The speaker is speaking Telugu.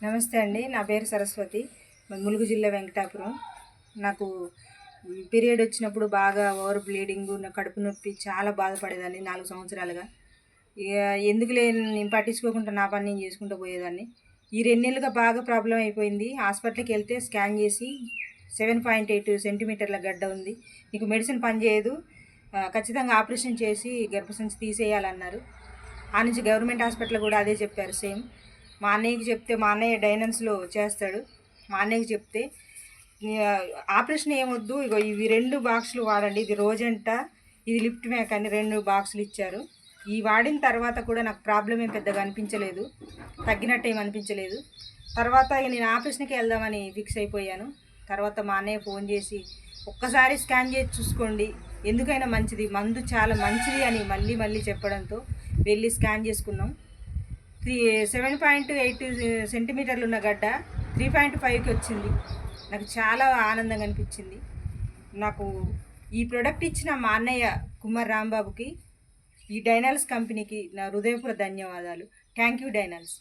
నమస్తే అండి, నా పేరు సరస్వతి. ములుగు జిల్లా వెంకటాపురం. నాకు పీరియడ్ వచ్చినప్పుడు బాగా ఓవర్ బ్లీడింగు, నా కడుపు నొప్పి, చాలా బాధపడేదాన్ని 4 సంవత్సరాలుగా. ఇక ఎందుకులే నేను పట్టించుకోకుండా నా పని నేను చేసుకుంటూ పోయేదాన్ని. ఈ 2 నెలలుగా బాగా ప్రాబ్లం అయిపోయింది. హాస్పిటల్కి వెళ్తే స్కాన్ చేసి 7.8 సెంటీమీటర్ల గడ్డ ఉంది, నీకు మెడిసిన్ పనిచేయదు, ఖచ్చితంగా ఆపరేషన్ చేసి గర్భసంచి తీసేయాలన్నారు. ఆ నుంచి గవర్నమెంట్ హాస్పిటల్ కూడా అదే చెప్పారు, సేమ్. మా అన్నయ్యకి చెప్తే, మా అన్నయ్య డైనన్స్లో చేస్తాడు, మా అన్నయ్యకి చెప్తే ఆపరేషన్ ఏమొద్దు, ఇగో ఇవి 2 బాక్సులు వాడండి, ఇది రోజంట, ఇది లిఫ్ట్ మేక్ అని 2 బాక్సులు ఇచ్చారు. ఈ వాడిన తర్వాత కూడా నాకు ప్రాబ్లం ఏం పెద్దగా అనిపించలేదు, తగ్గినట్టు ఏం అనిపించలేదు. తర్వాత ఇక నేను ఆపరేషన్కి వెళ్దామని ఫిక్స్ అయిపోయాను. తర్వాత మా అన్నయ్య ఫోన్ చేసి, ఒక్కసారి స్కాన్ చేసి చూసుకోండి, ఎందుకైనా మంచిది, మందు చాలా మంచిది అని మళ్ళీ మళ్ళీ చెప్పడంతో వెళ్ళి స్కాన్ చేసుకున్నాం. 7.8 సెంటీమీటర్లు ఉన్న గడ్డ 3.5కి వచ్చింది. నాకు చాలా ఆనందంగా అనిపించింది. నాకు ఈ ప్రోడక్ట్ ఇచ్చిన మా అన్నయ్య కుమార్ రాంబాబుకి, ఈ డైనల్స్ కంపెనీకి నా హృదయపూర్వక ధన్యవాదాలు. Thank you డైనల్స్.